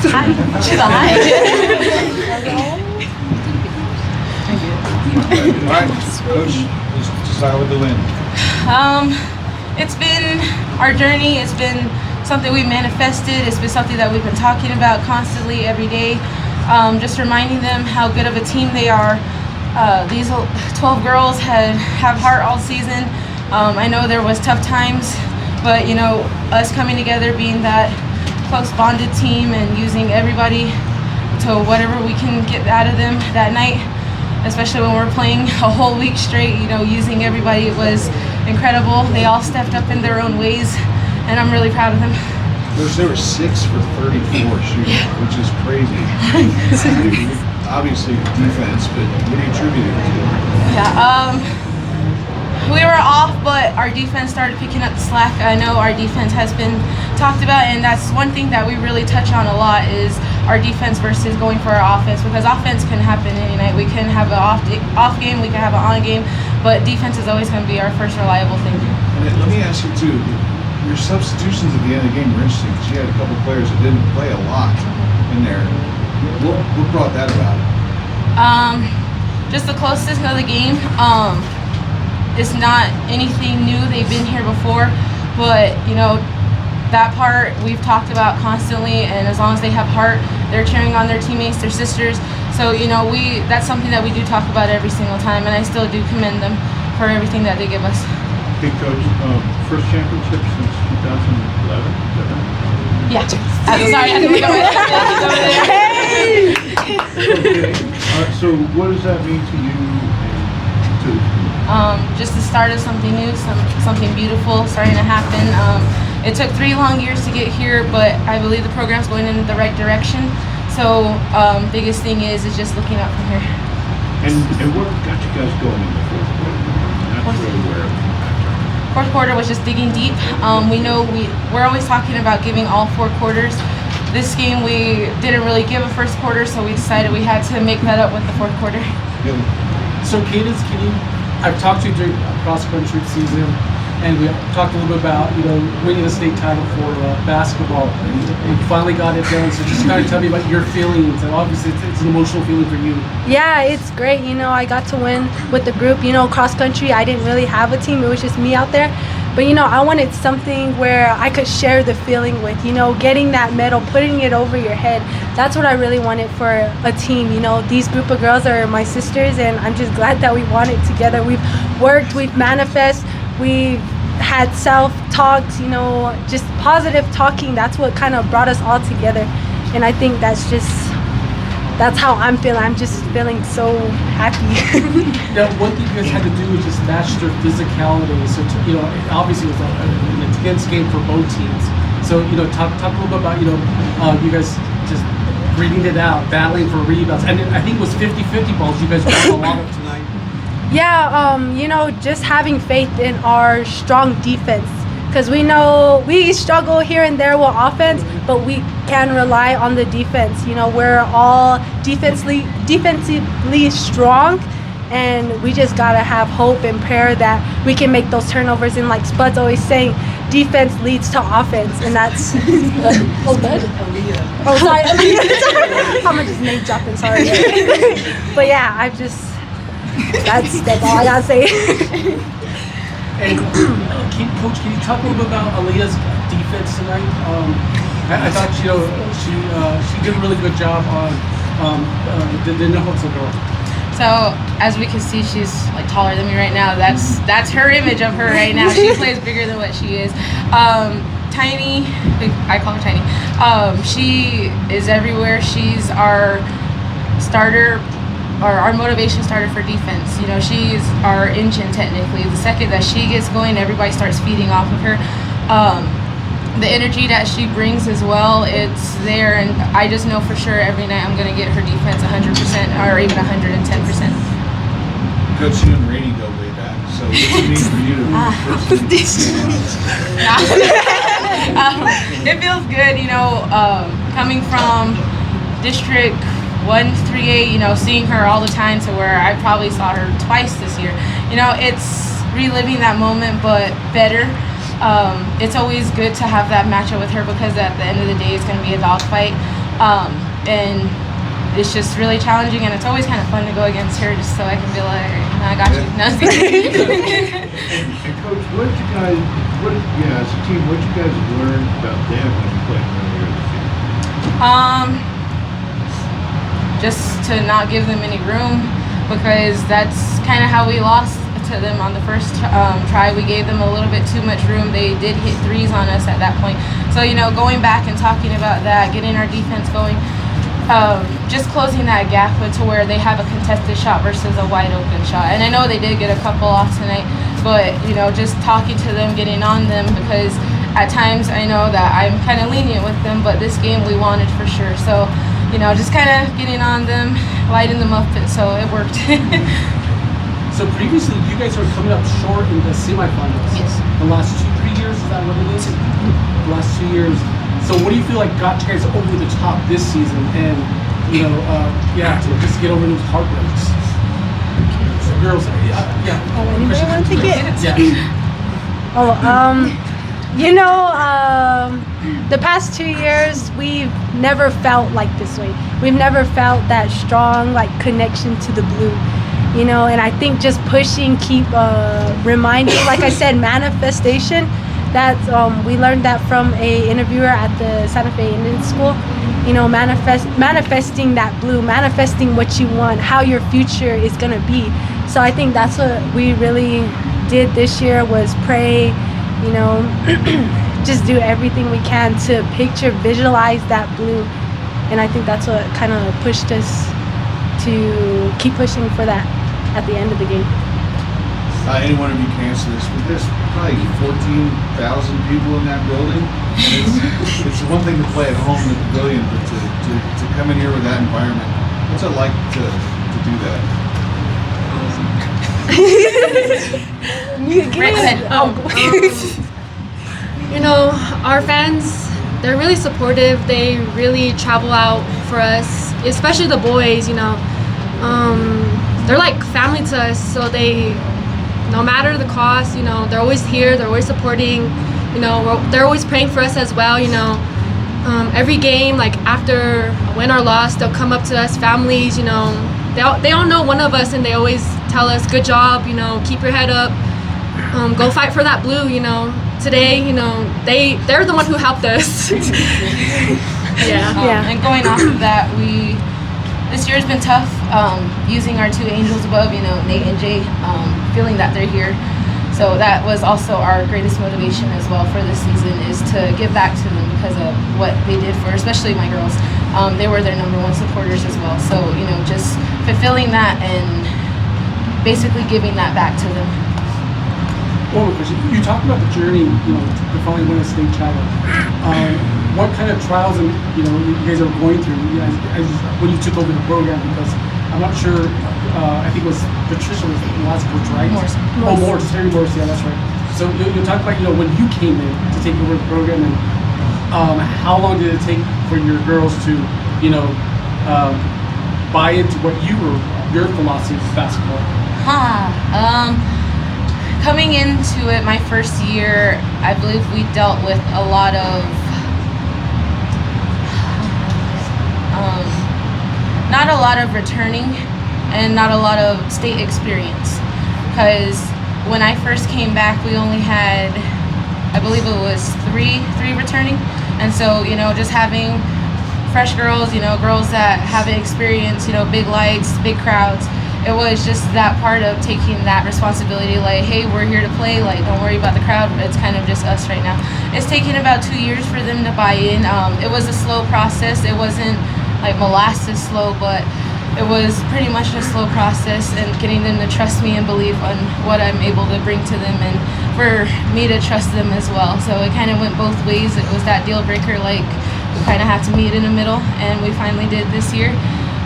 She's a hi. All right, Coach, let's start with the win. It's been our journey. It's been something we manifested. It's been something that we've been talking about constantly every day. Just reminding them how good of a team they are. These 12 girls have heart all season. I know there was tough times, but you know, us coming together, being that close bonded team and using everybody to whatever we can get out of them that night, especially when we're playing a whole week straight, you know, using everybody, it was incredible. They all stepped up in their own ways, and I'm really proud of them. There were 6 for 34 shooting, which is crazy. Obviously defense, but what do you attribute it to? Yeah, we were off, but our defense started picking up the slack. I know our defense has been talked about, and that's one thing that we really touch on a lot is our defense versus going for our offense, because offense can happen any night. We can have an off game, we can have an on game, but defense is always going to be our first reliable thing. And let me ask you too, your substitutions at the end of the game were interesting because you had a couple players that didn't play a lot in there. What brought that about? Just the closeness of the game. It's not anything new. They've been here before, but you know, that part we've talked about constantly, and as long as they have heart, they're cheering on their teammates, their sisters. So you know, that's something that we do talk about every single time, and I still do commend them for everything that they give us. Hey Coach, first championship since 2011, is that right? Yeah. I'm sorry, I had to look over there. Hey! Okay. So what does that mean to you and to the team? Just the start of something new, something beautiful starting to happen. It took 3 long years to get here, but I believe the program's going in the right direction. So biggest thing is just looking up from here. And what got you guys going in the fourth quarter? That's really where Fourth quarter was just digging deep. We know we're always talking about giving all 4 quarters. This game we didn't really give a first quarter, so we decided we had to make that up with the fourth quarter. So Kaydence, I've talked to you during cross-country season, and we talked a little bit about, you know, winning the state title for basketball. You finally got it done, so just kind of tell me about your feelings. And obviously it's an emotional feeling for you. Yeah, it's great. You know, I got to win with the group. You know, cross-country, I didn't really have a team. It was just me out there. But, you know, I wanted something where I could share the feeling with, you know, getting that medal, putting it over your head. That's what I really wanted for a team. You know, these group of girls are my sisters, and I'm just glad that we won it together. We've worked, we've manifested, we've had self-talks, you know, just positive talking. That's what kind of brought us all together. And I think that's how I'm feeling. I'm just feeling so happy. Now, one thing you guys had to do was just match their physicality. So, you know, obviously it was an intense game for both teams. So, you know, talk a little bit about, you know, you guys just reading it out, battling for rebounds. And I think it was 50-50 balls you guys got a lot of tonight. Yeah, you know, just having faith in our strong defense. Because we know we struggle here and there with offense, but we can rely on the defense. You know, we're all defensively strong, and we just gotta have hope and prayer that we can make those turnovers. And like Spud's always saying, defense leads to offense, and that's oh good. Oh sorry, I'm just name dropping. Sorry, but yeah, that's all I gotta say. And Coach, can you talk a little bit about Aaliyah's defense tonight? I thought she did a really good job on the no-hustle girl. So as we can see, she's like taller than me right now. That's her image of her right now. She plays bigger than what she is. Tiny, I call her Tiny. She is everywhere. She's our starter. Our motivation starter for defense. You know, she's our engine technically. The second that she gets going, everybody starts feeding off of her. The energy that she brings as well, it's there, and I just know for sure every night I'm going to get her defense 100% or even 110%. Coach, you and Rainey go way back, so what's it mean for you to It feels good, you know, coming from District 138, you know, seeing her all the time to where I probably saw her twice this year. You know, it's reliving that moment, but better. It's always good to have that matchup with her because at the end of the day, it's going to be a dogfight. And it's just really challenging, and it's always kind of fun to go against her, just so I can be like, I got you. No, And Coach, as a team, what did you guys learn about them when you played earlier this year? Just to not give them any room, because that's kind of how we lost to them on the first try. We gave them a little bit too much room. They did hit threes on us at that point. So, going back and talking about that, getting our defense going, just closing that gap to where they have a contested shot versus a wide open shot. And I know they did get a couple off tonight, but just talking to them, getting on them, because at times I know that I'm kind of lenient with them, but this game we wanted for sure. So, just kind of getting on them, lighting them up, and so it worked. So previously, you guys were coming up short in the semifinals. Yes. The last 2-3 years, is that what it is? The last 2 years. So what do you feel like got you guys over the top this season, and to just get over those heartbreaks? So girls, Anybody want to take it? Yeah. The past 2 years, we've never felt like this way. We've never felt that strong connection to the blue. And I think just pushing, keep reminding, like I said, manifestation. That we learned that from a interviewer at the Santa Fe Indian School. Manifesting that blue, manifesting what you want, how your future is gonna be. So I think that's what we really did this year, was pray, just do everything we can to visualize that blue. And I think that's what kind of pushed us to keep pushing for that at the end of the game. Any one of you can answer this, but there's probably 14,000 people in that building. And it's one thing to play at home in the pavilion, but to come in here with that environment, what's it like to do that? Our fans, they're really supportive. They really travel out for us, especially the boys. They're like family to us, so no matter the cost, they're always here, they're always supporting, they're always praying for us as well, every game, after a win or loss, they'll come up to us, families, they all know one of us, and they always tell us, good job, keep your head up, go fight for that blue, today, they're the one who helped us. And going off of that, this year's been tough, using our two angels above, Nate and Jay, feeling that they're here. So that was also our greatest motivation as well for this season, is to give back to them because of what they did for, especially my girls. They were their #1 supporters as well. So, just fulfilling that and basically giving that back to them. One more question. You talked about the journey, to finally win a state title. What kind of trials you guys are going through when you took over the program? Because I'm not sure. I think it was Patricia was the last coach, right? Morse. Oh, Morse. Terry Morse. Yeah, that's right. So you talk about when you came in to take over the program, and how long did it take for your girls to buy into what your philosophy of basketball? Coming into it, my first year, I believe we dealt with a lot of not a lot of returning and not a lot of state experience, because when I first came back, we only had, I believe it was three returning, and so just having fresh girls, girls that haven't experienced big lights, big crowds, it was just that part of taking that responsibility, hey, we're here to play, don't worry about the crowd, it's kind of just us right now. It's taken about 2 years for them to buy in. It was a slow process. It wasn't molasses slow, but it was pretty much a slow process, and getting them to trust me and believe on what I'm able to bring to them, and for me to trust them as well. So it kind of went both ways. It was that deal breaker, we kind of had to meet in the middle, and we finally did this year.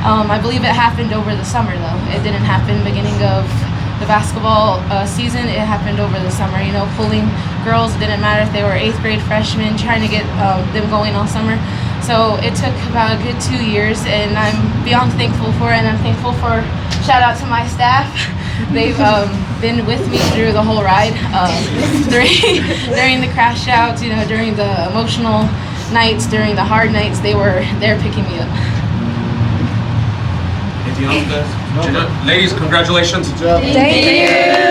I believe it happened over the summer, though. It didn't happen beginning of the basketball season. It happened over the summer, pulling girls. It didn't matter if they were 8th grade freshmen, trying to get them going all summer. So it took about a good 2 years, and I'm beyond thankful for it, and I'm thankful for, shout out to my staff. They've been with me through the whole ride, during the crash outs, during the emotional nights, during the hard nights, they were there picking me up. Anything else, guys? Ladies, congratulations. Good job. Thank you.